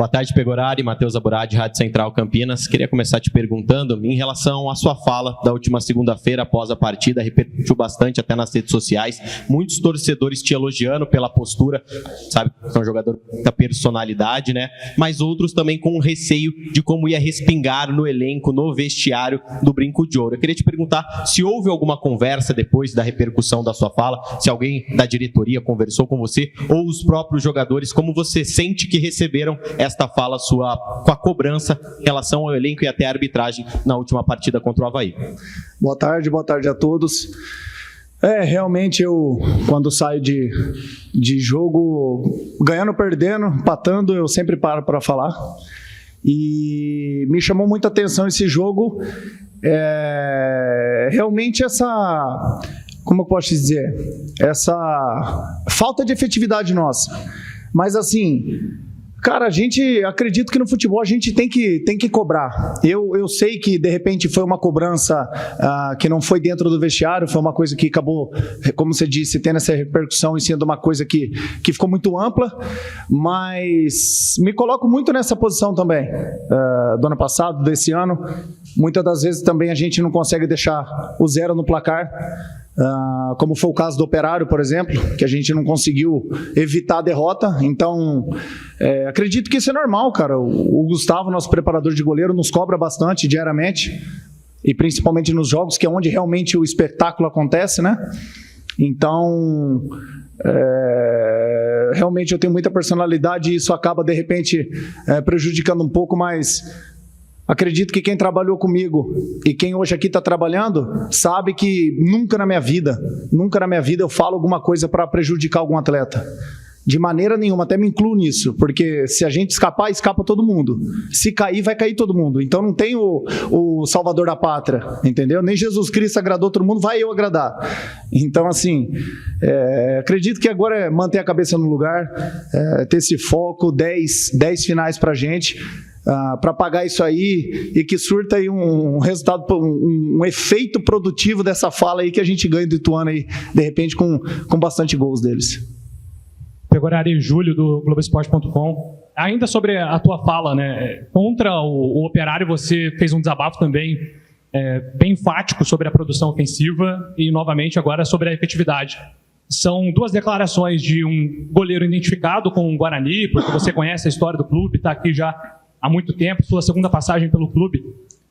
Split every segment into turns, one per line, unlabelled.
Boa tarde, Pegorari. Matheus Aburadi, Rádio Central Campinas. Queria começar te perguntando em relação à sua fala da última segunda-feira após a partida, repercutiu bastante até nas redes sociais, muitos torcedores te elogiando pela postura, sabe, você é um jogador com muita personalidade, né? Mas outros também com receio de como ia respingar no elenco, no vestiário do Brinco de Ouro. Eu queria te perguntar se houve alguma conversa depois da repercussão da sua fala, se alguém da diretoria conversou com você ou os próprios jogadores, como você sente que receberam esta fala sua com a cobrança em relação ao elenco e até a arbitragem na última partida contra o Avaí.
Boa tarde a todos. Realmente eu, quando saio de jogo, ganhando ou perdendo, empatando, eu sempre paro para falar. E me chamou muita atenção esse jogo, realmente essa, como eu posso dizer, essa falta de efetividade nossa. Mas assim, cara, a gente acredita que no futebol a gente tem que cobrar. Eu sei que de repente foi uma cobrança que não foi dentro do vestiário, foi uma coisa que acabou, como você disse, tendo essa repercussão e sendo uma coisa que ficou muito ampla, mas me coloco muito nessa posição também, do ano passado, desse ano. Muitas das vezes também a gente não consegue deixar o zero no placar, como foi o caso do Operário, por exemplo, que a gente não conseguiu evitar a derrota. Então, acredito que isso é normal, cara. O Gustavo, nosso preparador de goleiro, nos cobra bastante diariamente, e principalmente nos jogos, que é onde realmente o espetáculo acontece, né? Então, realmente eu tenho muita personalidade e isso acaba, de repente, prejudicando um pouco, mas acredito que quem trabalhou comigo e quem hoje aqui está trabalhando sabe que nunca na minha vida eu falo alguma coisa para prejudicar algum atleta. De maneira nenhuma, até me incluo nisso, porque se a gente escapar, escapa todo mundo. Se cair, vai cair todo mundo. Então não tem o salvador da pátria, entendeu? Nem Jesus Cristo agradou todo mundo, vai eu agradar. Então, assim, acredito que agora é manter a cabeça no lugar, ter esse foco, 10 finais pra gente, para pagar isso aí e que surta aí um resultado, um efeito produtivo dessa fala aí que a gente ganha do Ituano aí, de repente, com bastante gols deles.
Pegorari, Júlio, do Globoesporte.com. Ainda sobre a tua fala, né? Contra o Operário, você fez um desabafo também bem enfático sobre a produção ofensiva e, novamente, agora sobre a efetividade. São duas declarações de um goleiro identificado com o Guarani, porque você conhece a história do clube, está aqui já há muito tempo, sua segunda passagem pelo clube.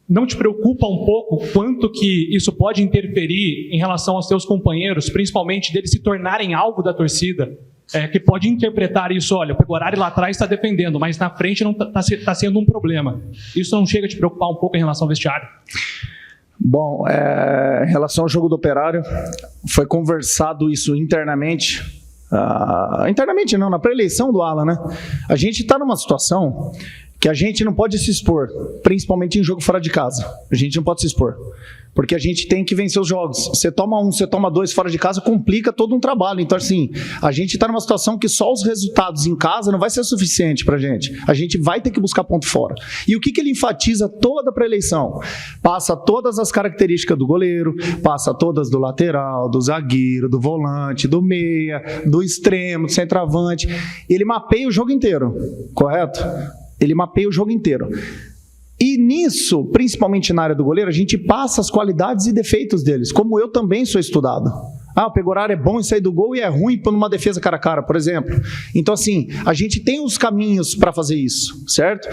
Não te preocupa um pouco quanto que isso pode interferir em relação aos seus companheiros, principalmente deles se tornarem alvo da torcida, que pode interpretar isso, olha, o Pegorari lá atrás está defendendo, mas na frente não está sendo um problema. Isso não chega a te preocupar um pouco em relação ao vestiário?
Bom, em relação ao jogo do Operário, foi conversado isso internamente. Internamente não, na pré-eleição do Alan, né? A gente está numa situação que a gente não pode se expor, principalmente em jogo fora de casa. A gente não pode se expor, porque a gente tem que vencer os jogos. Você toma um, você toma dois fora de casa, complica todo um trabalho. Então, assim, a gente está numa situação que só os resultados em casa não vai ser suficiente para a gente vai ter que buscar ponto fora. E o que ele enfatiza toda a pré-eleição? Passa todas as características do goleiro, passa todas do lateral, do zagueiro, do volante, do meia, do extremo, do centroavante. Ele mapeia o jogo inteiro, correto? Ele mapeia o jogo inteiro. E nisso, principalmente na área do goleiro, a gente passa as qualidades e defeitos deles, como eu também sou estudado. O Pegorari é bom em sair do gol e é ruim por uma defesa cara a cara, por exemplo. Então, assim, a gente tem os caminhos para fazer isso, certo?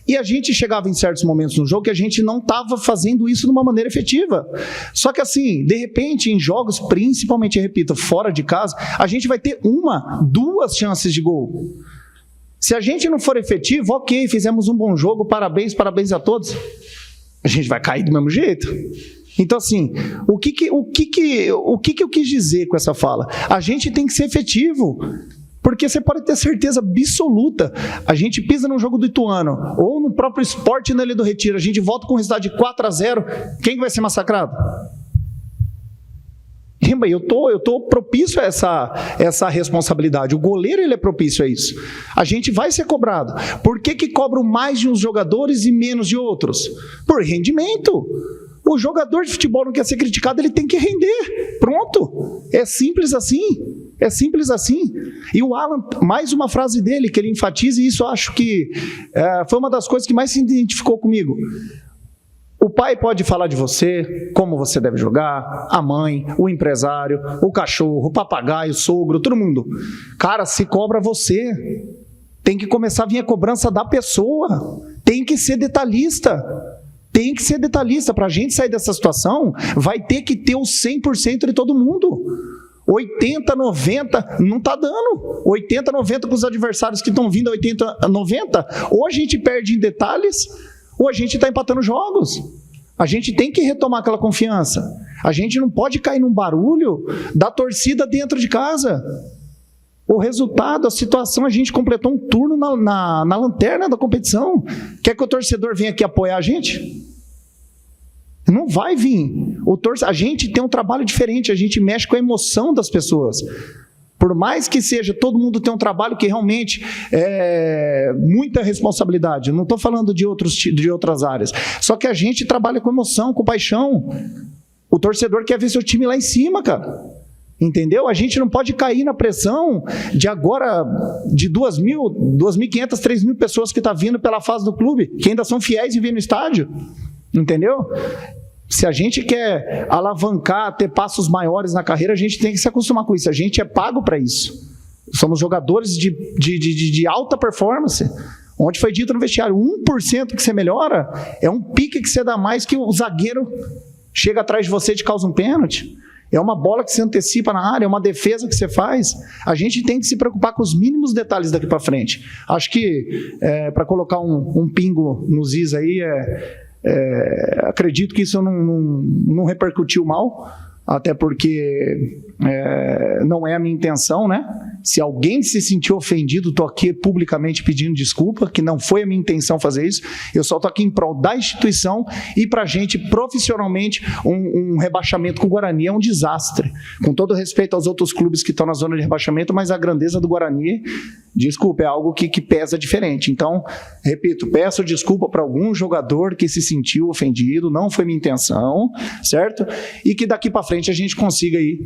E a gente chegava em certos momentos no jogo que a gente não estava fazendo isso de uma maneira efetiva. Só que, assim, de repente, em jogos, principalmente, repito, fora de casa, a gente vai ter 1, 2 chances de gol. Se a gente não for efetivo, ok, fizemos um bom jogo, parabéns a todos. A gente vai cair do mesmo jeito. Então, assim, o que eu quis dizer com essa fala? A gente tem que ser efetivo, porque você pode ter certeza absoluta, a gente pisa no jogo do Ituano, ou no próprio Sport na Ilha do Retiro, a gente volta com um resultado de 4-0, quem vai ser massacrado? Eu tô propício a essa responsabilidade. O goleiro, ele é propício a isso. A gente vai ser cobrado. Por que cobram mais de uns jogadores e menos de outros? Por rendimento. O jogador de futebol não quer ser criticado, ele tem que render. Pronto. É simples assim. É simples assim. E o Alan, mais uma frase dele, que ele enfatiza, e isso eu acho que foi uma das coisas que mais se identificou comigo. O pai pode falar de você, como você deve jogar, a mãe, o empresário, o cachorro, o papagaio, o sogro, todo mundo. Cara, se cobra você. Tem que começar a vir a cobrança da pessoa. Tem que ser detalhista. Tem que ser detalhista. Para a gente sair dessa situação, vai ter que ter o 100% de todo mundo. 80, 90, não está dando. 80, 90 com os adversários que estão vindo a 80, 90, ou a gente perde em detalhes, ou a gente está empatando jogos. A gente tem que retomar aquela confiança. A gente não pode cair num barulho da torcida dentro de casa. O resultado, a situação, a gente completou um turno na lanterna da competição. Quer que o torcedor venha aqui apoiar a gente? Não vai vir. A gente tem um trabalho diferente, a gente mexe com a emoção das pessoas. Por mais que seja, todo mundo tem um trabalho que realmente é muita responsabilidade. Eu não estou falando de outras áreas. Só que a gente trabalha com emoção, com paixão. O torcedor quer ver seu time lá em cima, cara. Entendeu? A gente não pode cair na pressão de agora, de 2.000, 2.500, 3.000 pessoas que estão vindo pela fase do clube, que ainda são fiéis em vir no estádio. Entendeu? Se a gente quer alavancar, ter passos maiores na carreira, a gente tem que se acostumar com isso. A gente é pago para isso. Somos jogadores de alta performance. Onde foi dito no vestiário, 1% que você melhora é um pique que você dá mais que o zagueiro chega atrás de você e te causa um pênalti. É uma bola que se antecipa na área, é uma defesa que você faz. A gente tem que se preocupar com os mínimos detalhes daqui para frente. Acho que, para colocar um pingo nos is aí, acredito que isso não repercutiu mal, até porque não é a minha intenção, né? Se alguém se sentiu ofendido, estou aqui publicamente pedindo desculpa, que não foi a minha intenção fazer isso. Eu só estou aqui em prol da instituição e para a gente, profissionalmente, um rebaixamento com o Guarani é um desastre. Com todo respeito aos outros clubes que estão na zona de rebaixamento, mas a grandeza do Guarani, desculpa, é algo que pesa diferente. Então, repito, peço desculpa para algum jogador que se sentiu ofendido, não foi minha intenção, certo? E que daqui para frente a gente consiga aí,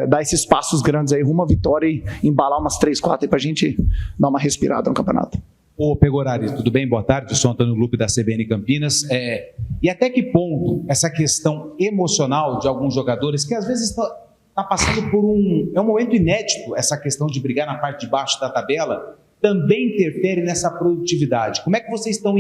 dar esses passos grandes aí, rumo à vitória e embalar umas 3, 4 aí para a gente dar uma respirada no campeonato.
Ô Pegorari, tudo bem? Boa tarde, eu sou Antônio Lupe da CBN Campinas. E até que ponto essa questão emocional de alguns jogadores, que às vezes está passando por é um momento inédito, essa questão de brigar na parte de baixo da tabela, também interfere nessa produtividade? Como é que vocês estão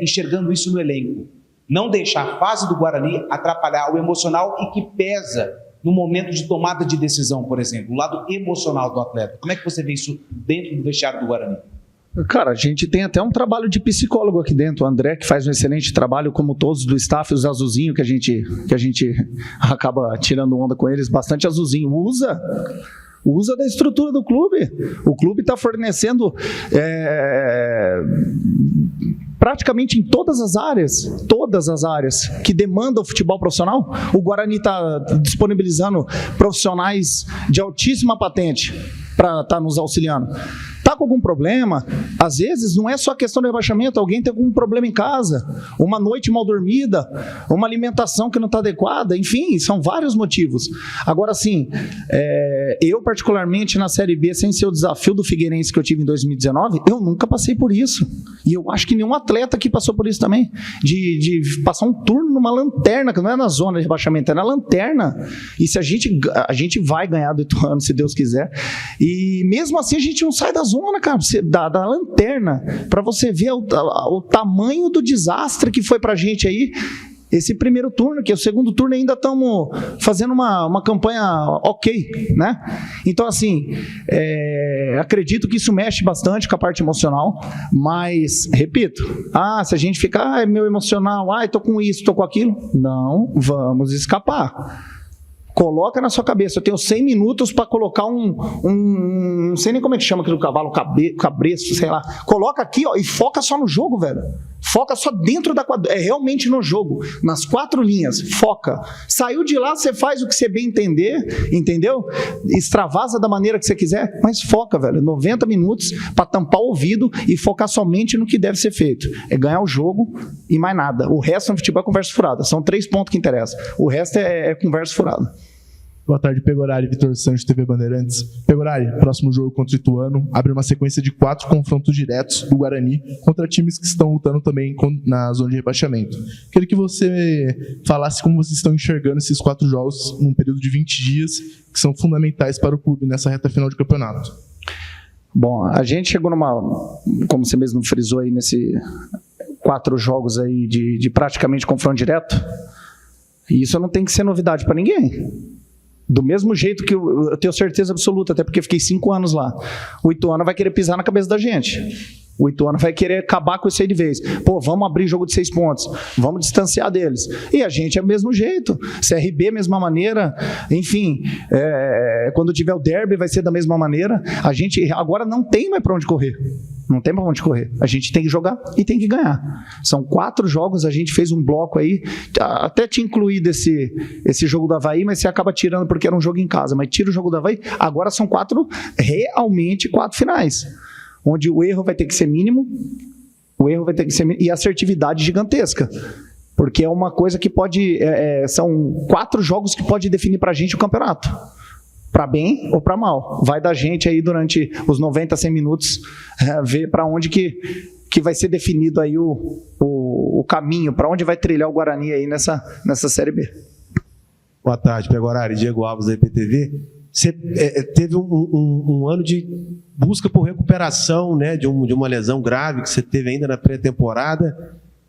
enxergando isso no elenco? Não deixar a fase do Guarani atrapalhar o emocional e que pesa no momento de tomada de decisão, por exemplo, o lado emocional do atleta. Como é que você vê isso dentro do vestiário do Guarani?
Cara, a gente tem até um trabalho de psicólogo aqui dentro, o André, que faz um excelente trabalho, como todos do staff, os azulzinhos, que a gente acaba tirando onda com eles, bastante azulzinho. Usa da estrutura do clube. O clube está fornecendo praticamente em todas as áreas que demandam o futebol profissional. O Guarani está disponibilizando profissionais de altíssima patente para estar nos auxiliando. Está com algum problema? Às vezes não é só questão de rebaixamento, alguém tem algum problema em casa, uma noite mal dormida, uma alimentação que não está adequada, enfim, são vários motivos. Agora sim, eu particularmente na Série B, sem ser o desafio do Figueirense que eu tive em 2019, eu nunca passei por isso. E eu acho que nenhum atleta aqui passou por isso também, de passar um turno numa lanterna, que não é na zona de rebaixamento, é na lanterna. E se a gente vai ganhar do Ituano, se Deus quiser, e mesmo assim a gente não sai da zona, cara, da lanterna, para você ver o tamanho do desastre que foi pra gente aí, esse primeiro turno, que o segundo turno ainda estamos fazendo uma campanha ok, né? Então, assim, acredito que isso mexe bastante com a parte emocional, mas, repito, se a gente ficar, é meu emocional, tô com isso, tô com aquilo, não vamos escapar. Coloca na sua cabeça, eu tenho 100 minutos para colocar não sei nem como é que chama aquele cavalo, cabresto, sei lá. Coloca aqui, e foca só no jogo, velho. Foca só dentro da quadra, realmente no jogo, nas 4 linhas, foca. Saiu de lá, você faz o que você bem entender, entendeu? Extravasa da maneira que você quiser, mas foca, velho. 90 minutos para tampar o ouvido e focar somente no que deve ser feito. É ganhar o jogo e mais nada. O resto no futebol é conversa furada. São 3 pontos que interessam. O resto é conversa furada.
Boa tarde, Pegorari, Vitor Santos, TV Bandeirantes. Pegorari, próximo jogo contra o Ituano, abre uma sequência de 4 confrontos diretos do Guarani contra times que estão lutando também na zona de rebaixamento. Queria que você falasse como vocês estão enxergando esses 4 jogos num período de 20 dias, que são fundamentais para o clube nessa reta final de campeonato.
Bom, a gente chegou como você mesmo frisou aí, nesse 4 jogos aí de praticamente confronto direto, e isso não tem que ser novidade para ninguém. Do mesmo jeito que eu tenho certeza absoluta, até porque fiquei 5 anos lá, o Ituano vai querer pisar na cabeça da gente. O Ituano vai querer acabar com isso aí de vez. Pô, vamos abrir jogo de 6 pontos, vamos distanciar deles. E a gente é do mesmo jeito. CRB, mesma maneira. Enfim, quando tiver o derby vai ser da mesma maneira. A gente agora não tem mais para onde correr. Não tem para onde correr. A gente tem que jogar e tem que ganhar. São 4 jogos, a gente fez um bloco aí, até te incluí esse jogo do Avaí, mas você acaba tirando porque era um jogo em casa. Mas tira o jogo do Avaí, agora são 4 finais. Onde o erro vai ter que ser mínimo, e a assertividade gigantesca. Porque é uma coisa que pode... são 4 jogos que pode definir para a gente o campeonato. Para bem ou para mal. Vai da gente aí durante os 90, 100 minutos ver para onde que vai ser definido aí o caminho, para onde vai trilhar o Guarani aí nessa Série B.
Boa tarde, Pegorari, Diego Alves da IPTV. Você teve um ano de busca por recuperação, né, de uma lesão grave que você teve ainda na pré-temporada.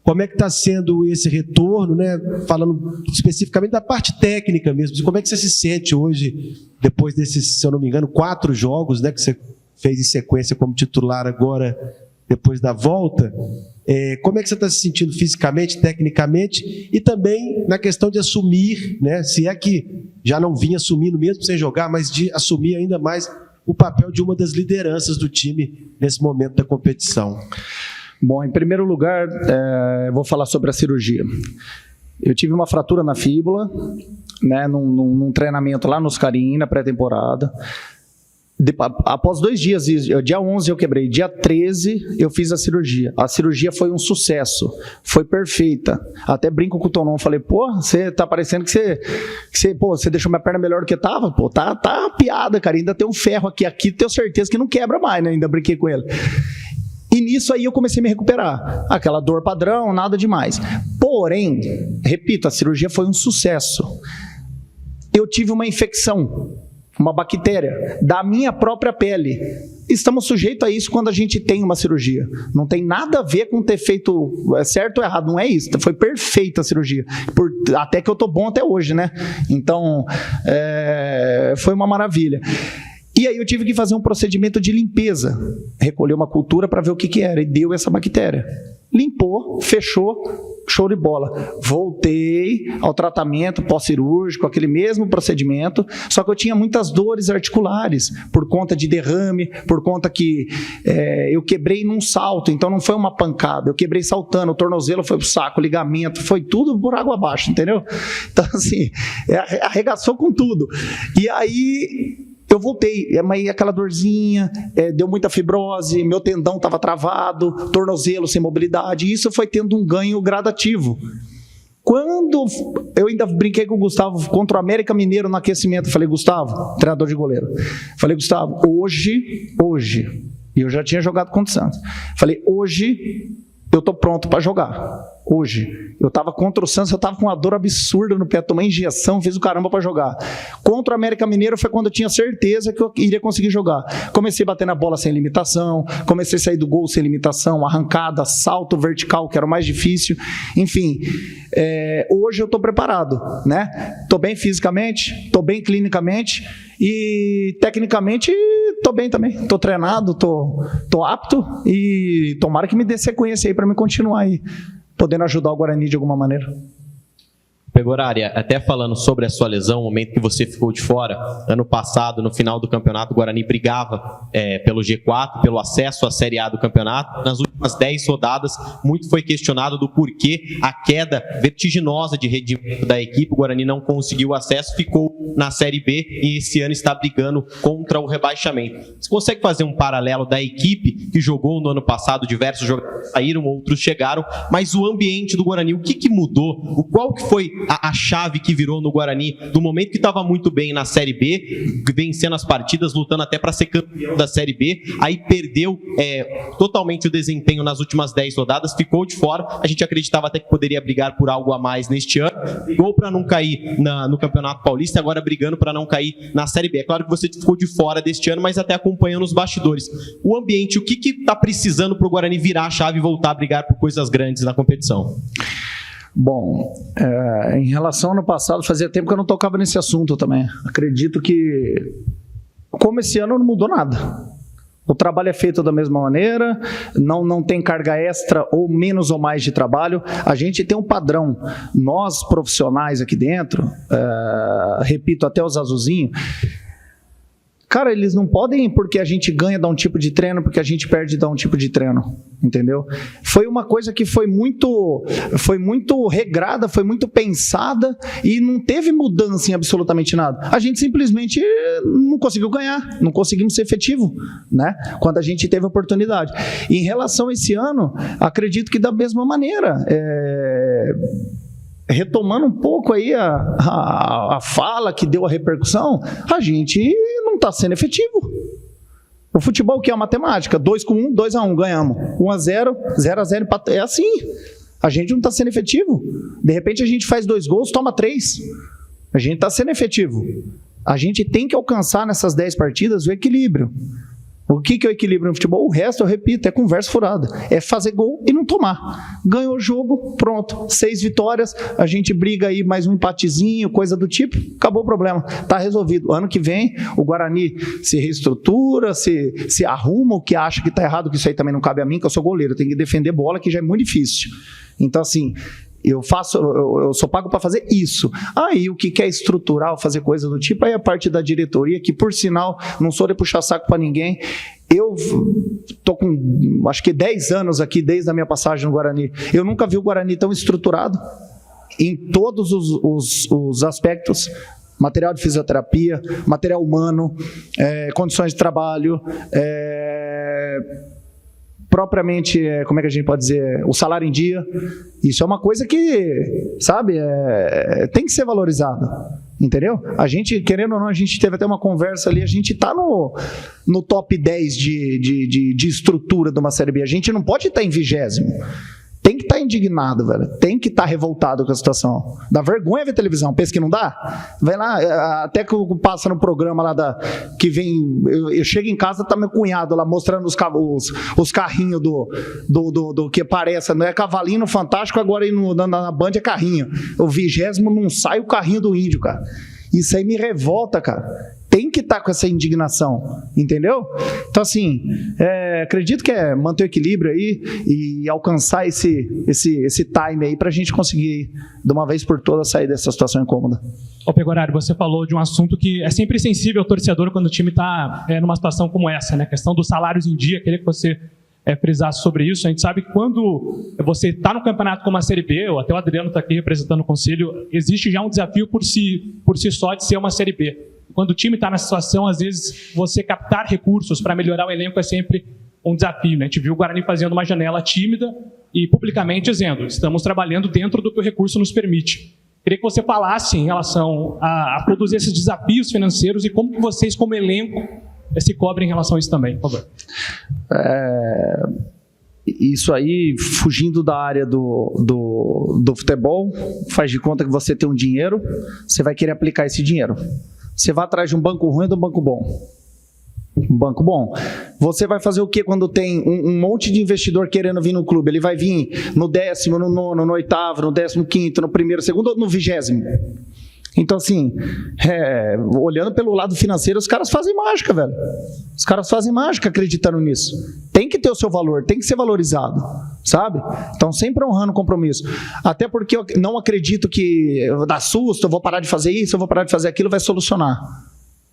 Como é que está sendo esse retorno, né, falando especificamente da parte técnica mesmo? Como é que você se sente hoje, depois desses, se eu não me engano, 4 jogos, né, que você fez em sequência como titular agora, depois da volta? Como é que você está se sentindo fisicamente, tecnicamente, e também na questão de assumir, né, se é que já não vinha assumindo mesmo sem jogar, mas de assumir ainda mais o papel de uma das lideranças do time nesse momento da competição?
Bom, em primeiro lugar, eu vou falar sobre a cirurgia. Eu tive uma fratura na fíbula, né, num treinamento lá nos Carim, na pré-temporada. Após 2 dias, dia 11 eu quebrei, dia 13 eu fiz a cirurgia. A cirurgia foi um sucesso, foi perfeita. Até brinco com o Tonon, falei, pô, você tá parecendo que você deixou minha perna melhor do que tava. Pô, tá piada, cara, ainda tem um ferro aqui tenho certeza que não quebra mais, né? Ainda brinquei com ele. E nisso aí eu comecei a me recuperar. Aquela dor padrão, nada demais. Porém, repito, a cirurgia foi um sucesso. Eu tive uma infecção, uma bactéria, da minha própria pele. Estamos sujeitos a isso quando a gente tem uma cirurgia. Não tem nada a ver com ter feito certo ou errado, não é isso. Foi perfeita a cirurgia. Até que eu tô bom até hoje, né? Então, foi uma maravilha. E aí eu tive que fazer um procedimento de limpeza, recolher uma cultura para ver o que era, e deu essa bactéria. Limpou, fechou, show de bola. Voltei ao tratamento pós-cirúrgico, aquele mesmo procedimento, só que eu tinha muitas dores articulares, por conta de derrame, por conta que eu quebrei num salto, então não foi uma pancada, eu quebrei saltando, o tornozelo foi pro saco, o ligamento, foi tudo por água abaixo, entendeu? Então assim, arregaçou com tudo. E aí eu voltei, mas aquela dorzinha, deu muita fibrose, meu tendão estava travado, tornozelo sem mobilidade, e isso foi tendo um ganho gradativo. Quando eu ainda brinquei com o Gustavo contra o América Mineiro no aquecimento, falei, Gustavo, treinador de goleiro, falei, Gustavo, hoje, e eu já tinha jogado contra o Santos, falei, hoje eu estou pronto para jogar. Hoje, eu estava contra o Santos, eu estava com uma dor absurda no pé, tomei injeção, fiz o caramba para jogar. Contra o América Mineiro foi quando eu tinha certeza que eu iria conseguir jogar. Comecei a bater na bola sem limitação, comecei a sair do gol sem limitação, arrancada, salto vertical, que era o mais difícil. Enfim, hoje eu estou preparado, né? Estou bem fisicamente, estou bem clinicamente e tecnicamente estou bem também. Estou treinado, estou apto e tomara que me dê sequência aí para me continuar aí, podendo ajudar o Guarani de alguma maneira.
Pegorari, até falando sobre a sua lesão, o momento que você ficou de fora, ano passado, no final do campeonato, o Guarani brigava pelo G4, pelo acesso à Série A do campeonato. Nas últimas últimas 10 rodadas. Muito foi questionado do porquê a queda vertiginosa de rendimento da equipe. O Guarani não conseguiu acesso, ficou na Série B e esse ano está brigando contra o rebaixamento. Você consegue fazer um paralelo da equipe que jogou no ano passado, diversos jogadores saíram, outros chegaram, mas o ambiente do Guarani, o que mudou? Qual que foi a chave que virou no Guarani do momento que estava muito bem na Série B, vencendo as partidas, lutando até para ser campeão da Série B, aí perdeu totalmente o desempenho nas últimas 10 rodadas, ficou de fora. A gente acreditava até que poderia brigar por algo a mais neste ano, brigou para não cair no Campeonato Paulista, agora brigando para não cair na Série B. É claro que você ficou de fora deste ano, mas até acompanhando os bastidores. O ambiente, o que está precisando para o Guarani virar a chave e voltar a brigar por coisas grandes na competição?
Bom, em relação ao ano passado, fazia tempo que eu não tocava nesse assunto também. Acredito que, como esse ano, não mudou nada. O trabalho é feito da mesma maneira, não tem carga extra ou menos ou mais de trabalho. A gente tem um padrão. Nós, profissionais aqui dentro, repito, até os azulzinhos, cara, eles não podem, porque a gente ganha, dar um tipo de treino, porque a gente perde, dar um tipo de treino, entendeu? Foi uma coisa que foi muito regrada, foi muito pensada e não teve mudança em absolutamente nada. A gente simplesmente não conseguiu ganhar, não conseguimos ser efetivo, né? Quando a gente teve a oportunidade. E em relação a esse ano, acredito que da mesma maneira, retomando um pouco aí a fala que deu a repercussão, a gente não está sendo efetivo. O futebol, que é a matemática, 2 com 1, 2-1, ganhamos. 1-0, 0-0, empate. É assim. A gente não está sendo efetivo. De repente a gente faz 2 gols, toma 3. A gente está sendo efetivo. A gente tem que alcançar nessas 10 partidas o equilíbrio. O que é o equilíbrio no futebol? O resto, eu repito, é conversa furada. É fazer gol e não tomar. Ganhou o jogo, pronto. 6 vitórias, a gente briga aí mais um empatezinho, coisa do tipo, acabou o problema. Está resolvido. Ano que vem, o Guarani se reestrutura, se arruma o que acha que está errado, que isso aí também não cabe a mim, que eu sou goleiro, eu tenho que defender bola, que já é muito difícil. Então, assim, eu sou pago para fazer isso. Aí o que quer estrutural, fazer coisa do tipo, aí a parte da diretoria, que por sinal, não sou de puxar saco para ninguém. Eu tô com, acho que 10 anos aqui, desde a minha passagem no Guarani. Eu nunca vi o Guarani tão estruturado em todos os aspectos. Material de fisioterapia, material humano, condições de trabalho, propriamente, como é que a gente pode dizer, o salário em dia. Isso é uma coisa que, sabe, tem que ser valorizado, entendeu? A gente, querendo ou não, a gente teve até uma conversa ali, a gente está no top 10 de estrutura de uma Série B, a gente não pode estar em 20º. Tem que estar indignado, velho. Tem que estar revoltado com a situação. Dá vergonha ver televisão. Pensa que não dá? Vai lá, até que passa no programa lá que vem. Eu chego em casa, tá meu cunhado lá mostrando os carrinhos do que parece. Não é cavalinho no Fantástico, agora aí na Band é carrinho. O 20º não sai o carrinho do índio, cara. Isso aí me revolta, cara. Tem que estar com essa indignação, entendeu? Então, assim, acredito que é manter o equilíbrio aí e alcançar esse time aí para a gente conseguir, de uma vez por todas, sair dessa situação incômoda.
Ô Pegorari, você falou de um assunto que é sempre sensível ao torcedor quando o time está numa situação como essa, né? A questão dos salários em dia, queria que você frisasse sobre isso. A gente sabe que quando você está no campeonato como a Série B, ou até o Adriano está aqui representando o Conselho, existe já um desafio por si só de ser uma Série B. Quando o time está nessa situação, às vezes você captar recursos para melhorar o elenco é sempre um desafio, né? A gente viu o Guarani fazendo uma janela tímida e publicamente dizendo, estamos trabalhando dentro do que o recurso nos permite. Queria que você falasse em relação a todos esses desafios financeiros e como que vocês, como elenco, se cobrem em relação a isso também, por favor.
Isso aí, fugindo da área do futebol, faz de conta que você tem um dinheiro, você vai querer aplicar esse dinheiro. Você vai atrás de um banco ruim ou de um banco bom? Um banco bom. Você vai fazer o que quando tem um monte de investidor querendo vir no clube? Ele vai vir no 10º, no 9º, no 8º, no 15º, no 1º, 2º ou no 20º? Então, assim, olhando pelo lado financeiro, os caras fazem mágica, velho. Os caras fazem mágica acreditando nisso. Tem que ter o seu valor, tem que ser valorizado, sabe? Então, sempre honrando o compromisso. Até porque eu não acredito que eu vou dar susto, eu vou parar de fazer isso, eu vou parar de fazer aquilo, vai solucionar.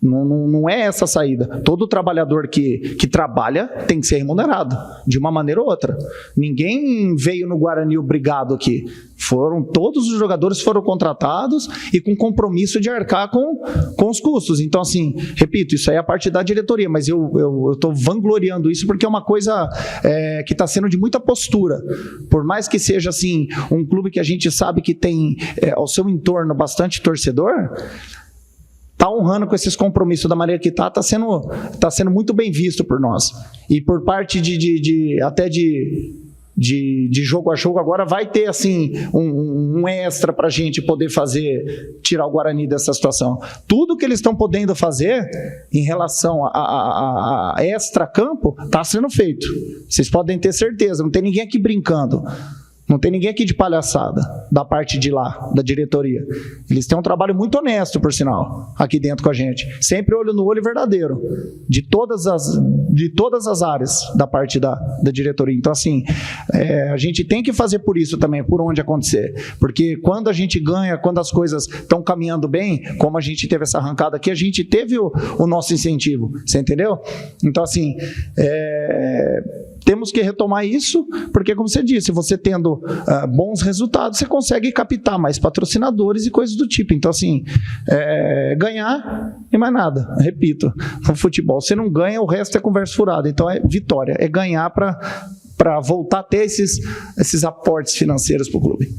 Não é essa a saída. Todo trabalhador que trabalha tem que ser remunerado, de uma maneira ou outra. Ninguém veio no Guarani obrigado aqui. Todos os jogadores foram contratados e com compromisso de arcar com os custos. Então, assim, repito, isso aí é a parte da diretoria, mas eu estou vangloriando isso porque é uma coisa que está sendo de muita postura. Por mais que seja, assim, um clube que a gente sabe que tem ao seu entorno bastante torcedor, está honrando com esses compromissos da maneira que está sendo muito bem visto por nós. E por parte até de jogo a jogo, agora vai ter assim um extra para a gente poder tirar o Guarani dessa situação. Tudo que eles estão podendo fazer em relação a extra-campo está sendo feito. Vocês podem ter certeza, não tem ninguém aqui brincando. Não tem ninguém aqui de palhaçada, da parte de lá, da diretoria. Eles têm um trabalho muito honesto, por sinal, aqui dentro com a gente. Sempre olho no olho verdadeiro, de todas as áreas da parte da diretoria. Então, assim, a gente tem que fazer por isso também, por onde acontecer. Porque quando a gente ganha, quando as coisas estão caminhando bem, como a gente teve essa arrancada aqui, a gente teve o nosso incentivo. Você entendeu? Então, assim, temos que retomar isso, porque, como você disse, você tendo bons resultados, você consegue captar mais patrocinadores e coisas do tipo. Então, assim, ganhar e mais nada. Repito, no futebol, você não ganha, o resto é conversa furada. Então, é vitória, é ganhar para voltar a ter esses aportes financeiros para o clube.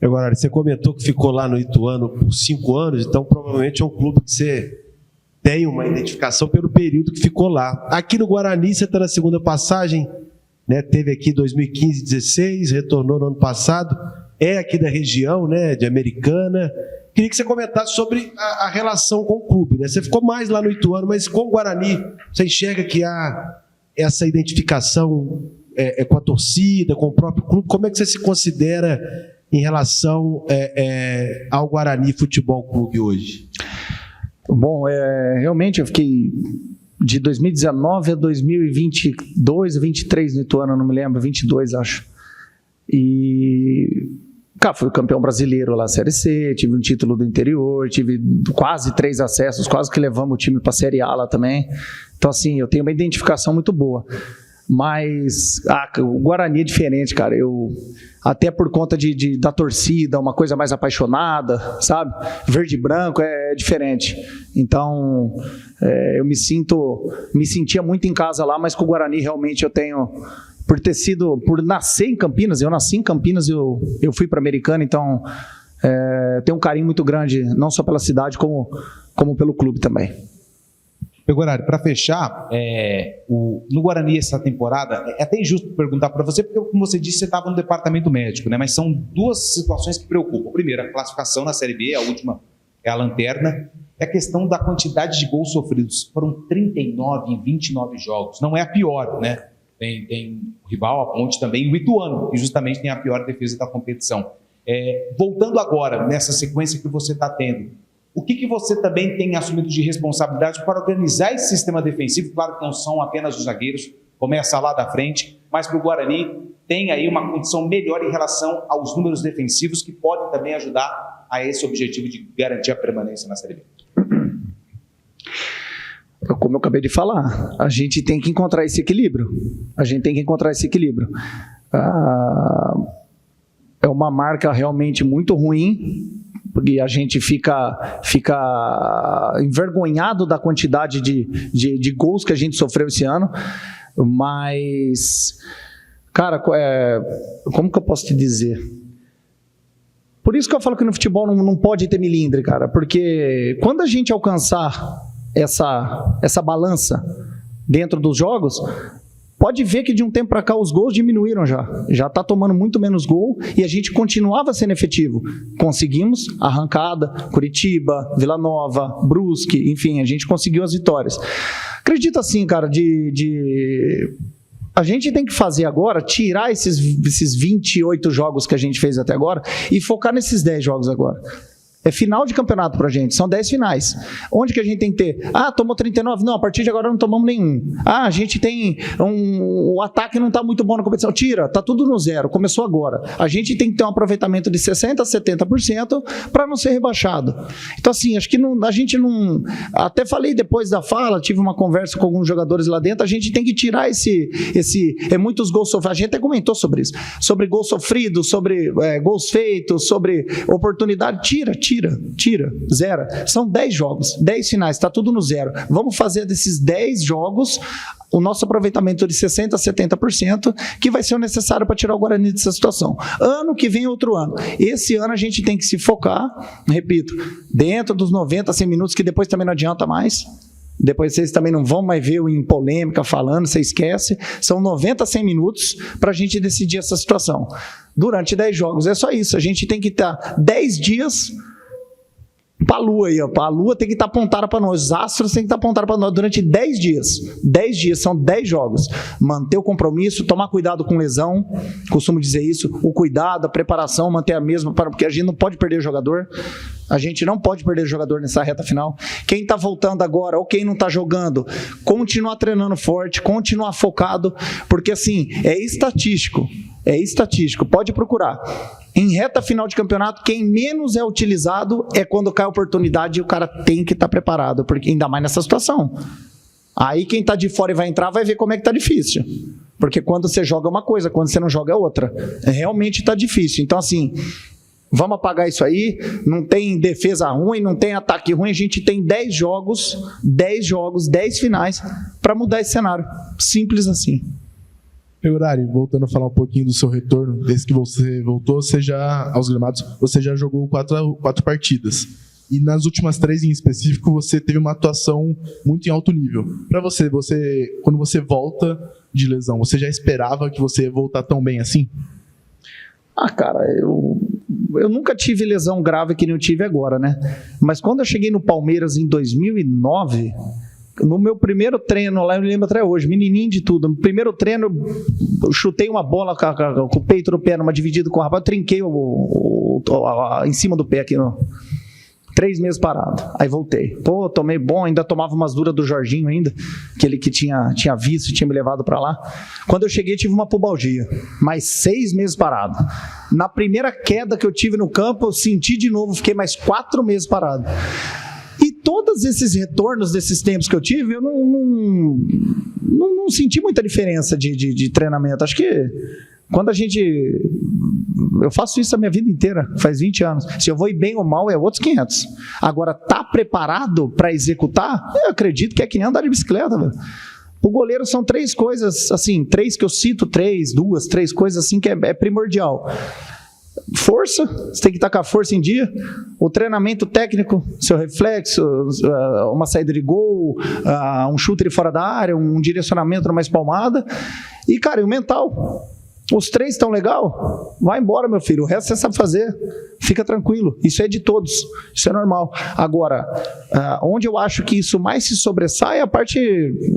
Agora, você comentou que ficou lá no Ituano por 5 anos, então provavelmente é um clube que você tem uma identificação pelo período que ficou lá. Aqui no Guarani, você está na segunda passagem, né? Teve aqui 2015, 16, retornou no ano passado, é aqui da região, né? De Americana. Queria que você comentasse sobre a relação com o clube, né? Você ficou mais lá no Ituano, mas com o Guarani, você enxerga que há essa identificação com a torcida, com o próprio clube? Como é que você se considera em relação ao Guarani Futebol Clube hoje?
Bom, realmente eu fiquei de 2019 a 2022, 23 no Ituano, não me lembro, 22 acho. E, cara, fui campeão brasileiro lá na Série C, tive um título do interior, tive quase 3 acessos, quase que levamos o time para a Série A lá também. Então, assim, eu tenho uma identificação muito boa. Mas o Guarani é diferente, cara. Até por conta da torcida, uma coisa mais apaixonada, sabe? Verde e branco é diferente. Então, eu me sentia muito em casa lá, mas com o Guarani realmente eu tenho, por nascer em Campinas, eu nasci em Campinas, eu fui para Americana, então tenho um carinho muito grande, não só pela cidade, como pelo clube também.
Pegorari, para fechar, no Guarani essa temporada, é até injusto perguntar para você, porque como você disse, você estava no departamento médico, né? Mas são 2 situações que preocupam. A primeira, a classificação na Série B, a última é a lanterna, é a questão da quantidade de gols sofridos. Foram 39 em 29 jogos, não é a pior, né? Tem o rival, a Ponte também, e o Ituano, que justamente tem a pior defesa da competição. Voltando agora, nessa sequência que você está tendo, o que você também tem assumido de responsabilidade para organizar esse sistema defensivo? Claro que não são apenas os zagueiros, começa lá da frente, mas para o Guarani tem aí uma condição melhor em relação aos números defensivos que podem também ajudar a esse objetivo de garantir a permanência na Série B.
Como eu acabei de falar, a gente tem que encontrar esse equilíbrio. É uma marca realmente muito ruim, porque a gente fica envergonhado da quantidade de gols que a gente sofreu esse ano, mas, cara, como que eu posso te dizer? Por isso que eu falo que no futebol não pode ter milindre, cara, porque quando a gente alcançar essa balança dentro dos jogos, pode ver que de um tempo para cá os gols diminuíram já está tomando muito menos gol e a gente continuava sendo efetivo. Conseguimos arrancada, Curitiba, Vila Nova, Brusque, enfim, a gente conseguiu as vitórias. Acredito assim, cara, a gente tem que fazer agora, tirar esses 28 jogos que a gente fez até agora e focar nesses 10 jogos agora. É final de campeonato pra gente, são 10 finais. Onde que a gente tem que ter? Tomou 39? Não, a partir de agora não tomamos nenhum. A gente tem o ataque não tá muito bom na competição. Tira, tá tudo no zero, começou agora. A gente tem que ter um aproveitamento de 60% a 70% para não ser rebaixado. Então assim, acho que a gente não... Até falei depois da fala, tive uma conversa com alguns jogadores lá dentro, a gente tem que tirar muitos gols sofridos. A gente até comentou sobre isso. Sobre gols sofridos, sobre gols feitos, sobre oportunidade. Tira, zero. São 10 jogos, 10 finais, está tudo no zero. Vamos fazer desses 10 jogos o nosso aproveitamento de 60% a 70%, que vai ser o necessário para tirar o Guarani dessa situação. Ano que vem, outro ano. Esse ano a gente tem que se focar, repito, dentro dos 90, 100 minutos, que depois também não adianta mais. Depois vocês também não vão mais ver em polêmica falando, você esquece. São 90, 100 minutos para a gente decidir essa situação. Durante 10 jogos, é só isso. A gente tem que estar 10 dias para a Lua aí, ó. A Lua tem que estar apontada para nós, os astros têm que estar apontados para nós durante 10 dias. 10 dias, são 10 jogos. Manter o compromisso, tomar cuidado com lesão, costumo dizer isso, o cuidado, a preparação, manter a mesma, porque a gente não pode perder o jogador. A gente não pode perder o jogador nessa reta final. Quem está voltando agora ou quem não está jogando, continuar treinando forte, continuar focado, porque assim, é estatístico, pode procurar. Em reta final de campeonato, quem menos é utilizado é quando cai a oportunidade e o cara tem que estar preparado, porque ainda mais nessa situação. Aí quem está de fora e vai entrar vai ver como é que está difícil. Porque quando você joga é uma coisa, quando você não joga é outra. Realmente está difícil. Então assim, vamos apagar isso aí, não tem defesa ruim, não tem ataque ruim, a gente tem 10 jogos, 10 finais para mudar esse cenário. Simples assim.
Pegorari, voltando a falar um pouquinho do seu retorno, desde que você voltou, aos gramados, você já jogou 4 partidas. E nas últimas 3 em específico, você teve uma atuação muito em alto nível. Para você, quando você volta de lesão, você já esperava que você ia voltar tão bem assim?
Cara, eu nunca tive lesão grave que nem eu tive agora, né? Mas quando eu cheguei no Palmeiras em 2009... No meu primeiro treino lá, eu me lembro até hoje, menininho de tudo. No primeiro treino, eu chutei uma bola com o peito do pé, numa dividida com o rapaz, eu trinquei em cima do pé aqui, 3 meses parado. Aí voltei. Tomei bom, ainda tomava umas duras do Jorginho ainda, aquele que tinha visto e tinha me levado para lá. Quando eu cheguei, tive uma pubalgia, mais 6 meses parado. Na primeira queda que eu tive no campo, eu senti de novo, fiquei mais 4 meses parado. E todos esses retornos desses tempos que eu tive, eu não senti muita diferença de treinamento. Acho que quando eu faço isso a minha vida inteira, faz 20 anos. Se eu vou ir bem ou mal, é outros 500. Agora, tá preparado para executar? Eu acredito que é que nem andar de bicicleta, velho. O goleiro são 3 coisas, assim, 3 que eu cito, 3 coisas assim que é primordial. Força, você tem que estar com a força em dia. O treinamento técnico, seu reflexo, uma saída de gol, um chute de fora da área, um direcionamento numa espalmada. E, cara, e o mental? Os 3 estão legal? Vai embora, meu filho. O resto você sabe fazer. Fica tranquilo. Isso é de todos. Isso é normal. Agora, onde eu acho que isso mais se sobressai é a parte,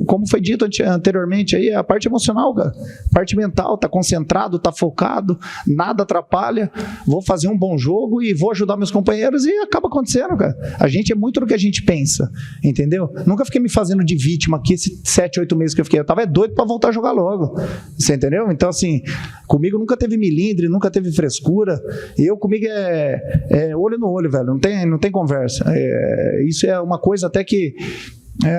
como foi dito anteriormente, aí, é a parte emocional, cara. A parte mental. Tá concentrado, tá focado, nada atrapalha. Vou fazer um bom jogo e vou ajudar meus companheiros e acaba acontecendo, cara. A gente é muito do que a gente pensa, entendeu? Nunca fiquei me fazendo de vítima aqui esses 7, 8 meses que eu fiquei. Eu tava doido pra voltar a jogar logo. Você entendeu? Então, assim, comigo nunca teve milindre, nunca teve frescura. Comigo é olho no olho, velho. Não tem conversa. Isso é uma coisa até que...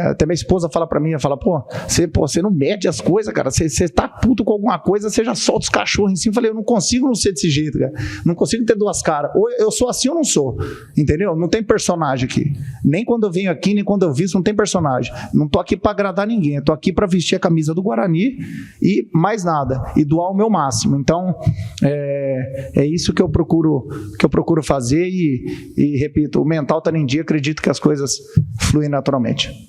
até minha esposa fala pra mim, ela fala, você não mede as coisas, cara, você tá puto com alguma coisa, você já solta os cachorros em cima. Eu falei, eu não consigo não ser desse jeito, cara, não consigo ter 2 caras, ou eu sou assim ou não sou, entendeu? Não tem personagem aqui, nem quando eu venho aqui, nem quando eu visto, não tem personagem. Não tô aqui pra agradar ninguém, eu tô aqui pra vestir a camisa do Guarani e mais nada, e doar o meu máximo. Então, é isso que eu procuro fazer e repito, o mental tá em dia, acredito que as coisas fluem naturalmente.